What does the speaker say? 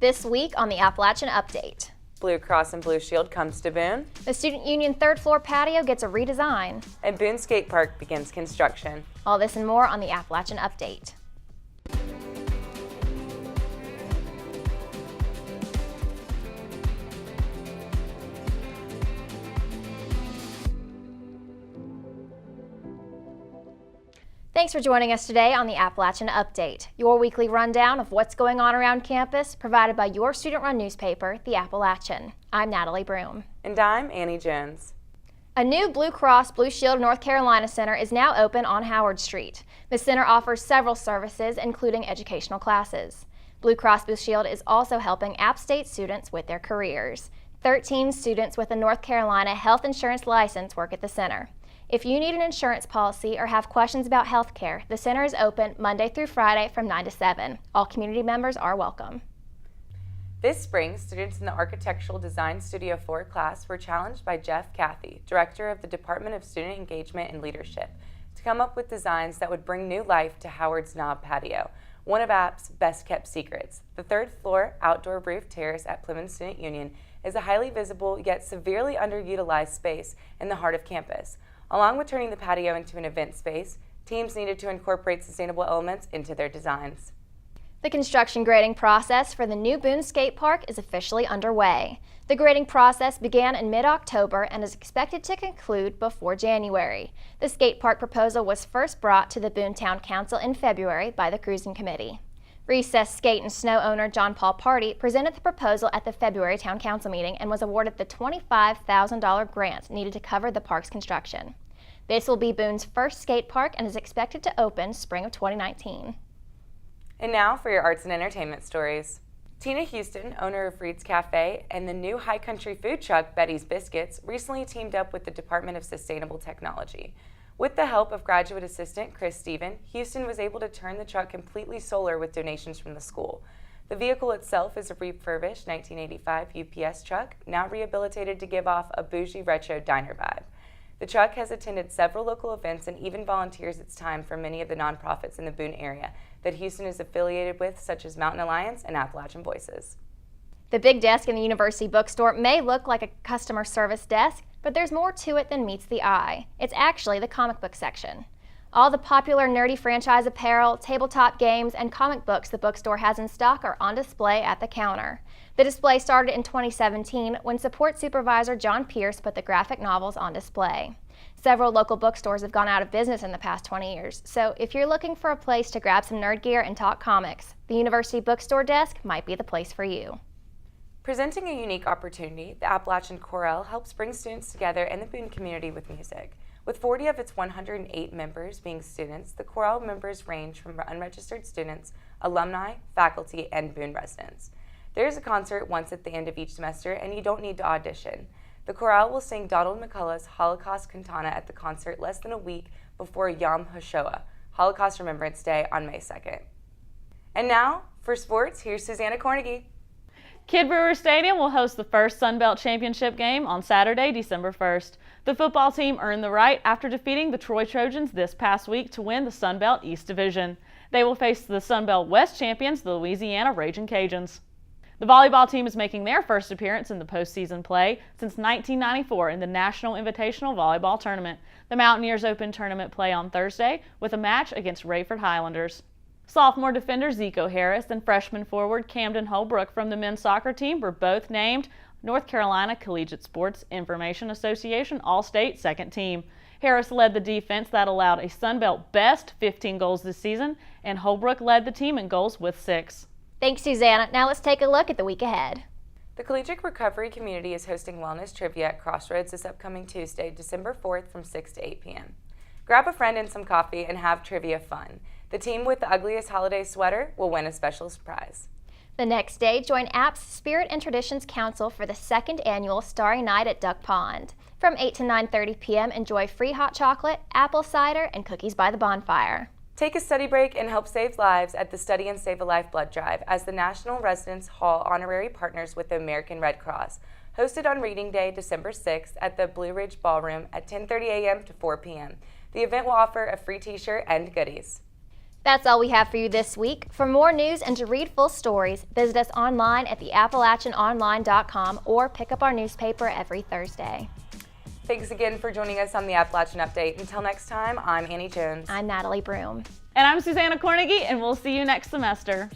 This week on the Appalachian Update. Blue Cross and Blue Shield comes to Boone. The Student Union third floor patio gets a redesign. And Boone Skate Park begins construction. All this and more on the Appalachian Update. Thanks for joining us today on the Appalachian Update, your weekly rundown of what's going on around campus, provided by your student-run newspaper, The Appalachian. I'm Natalie Broom. And I'm Annie Jones. A new Blue Cross Blue Shield North Carolina Center is now open on Howard Street. The center offers several services, including educational classes. Blue Cross Blue Shield is also helping App State students with their careers. 13 students with a North Carolina health insurance license work at the center. If you need an insurance policy or have questions about health care, the center is open Monday through Friday from 9 to 7. All community members are welcome. This spring, students in the Architectural Design Studio 4 class were challenged by Jeff Cathy, Director of the Department of Student Engagement and Leadership, to come up with designs that would bring new life to Howard's Knob patio, one of App's best-kept secrets. The third floor outdoor roof terrace at Plymouth Student Union is a highly visible yet severely underutilized space in the heart of campus. Along with turning the patio into an event space, teams needed to incorporate sustainable elements into their designs. The construction grading process for the new Boone Skate Park is officially underway. The grading process began in mid-October and is expected to conclude before January. The skate park proposal was first brought to the Boone Town Council in February by the Cruising Committee. Recess Skate and Snow owner John Paul Party presented the proposal at the February Town Council meeting and was awarded the $25,000 grant needed to cover the park's construction. This will be Boone's first skate park and is expected to open spring of 2019. And now for your arts and entertainment stories. Tina Houston, owner of Reed's Cafe, and the new high country food truck Betty's Biscuits recently teamed up with the Department of Sustainable Technology. With the help of graduate assistant Chris Stephen, Houston was able to turn the truck completely solar with donations from the school. The vehicle itself is a refurbished 1985 UPS truck, now rehabilitated to give off a bougie retro diner vibe. The truck has attended several local events and even volunteers its time for many of the nonprofits in the Boone area that Houston is affiliated with, such as Mountain Alliance and Appalachian Voices. The big desk in the University Bookstore may look like a customer service desk, but there's more to it than meets the eye. It's actually the comic book section. All the popular nerdy franchise apparel, tabletop games, and comic books the bookstore has in stock are on display at the counter. The display started in 2017 when support supervisor John Pierce put the graphic novels on display. Several local bookstores have gone out of business in the past 20 years, so if you're looking for a place to grab some nerd gear and talk comics, the University Bookstore desk might be the place for you. Presenting a unique opportunity, the Appalachian Chorale helps bring students together in the Boone community with music. With 40 of its 108 members being students, the chorale members range from unregistered students, alumni, faculty, and Boone residents. There is a concert once at the end of each semester, and you don't need to audition. The chorale will sing Donald McCullough's Holocaust Cantata at the concert less than a week before Yom HaShoah, Holocaust Remembrance Day on May 2nd. And now, for sports, here's Susanna Cornegie. Kidd Brewer Stadium will host the first Sun Belt Championship game on Saturday, December 1st. The football team earned the right after defeating the Troy Trojans this past week to win the Sun Belt East Division. They will face the Sun Belt West champions, the Louisiana Ragin' Cajuns. The volleyball team is making their first appearance in the postseason play since 1994 in the National Invitational Volleyball Tournament. The Mountaineers open tournament play on Thursday with a match against Rayford Highlanders. Sophomore defender Zico Harris and freshman forward Camden Holbrook from the men's soccer team were both named North Carolina Collegiate Sports Information Association All-State Second Team. Harris led the defense that allowed a Sun Belt best 15 goals this season, and Holbrook led the team in goals with 6. Thanks, Susanna. Now let's take a look at the week ahead. The Collegiate Recovery Community is hosting Wellness Trivia at Crossroads this upcoming Tuesday, December 4th from 6 to 8 p.m. Grab a friend and some coffee and have trivia fun. The team with the ugliest holiday sweater will win a special prize. The next day, join App's Spirit and Traditions Council for the second annual Starry Night at Duck Pond. From 8 to 9:30 p.m., enjoy free hot chocolate, apple cider, and cookies by the bonfire. Take a study break and help save lives at the Study and Save a Life blood drive as the National Residence Hall honorary partners with the American Red Cross. Hosted on Reading Day, December 6th at the Blue Ridge Ballroom at 10:30 a.m. to 4 p.m. The event will offer a free t-shirt and goodies. That's all we have for you this week. For more news and to read full stories, visit us online at theappalachianonline.com or pick up our newspaper every Thursday. Thanks again for joining us on the Appalachian Update. Until next time, I'm Annie Jones. I'm Natalie Broom. And I'm Susanna Cornegie, and we'll see you next semester.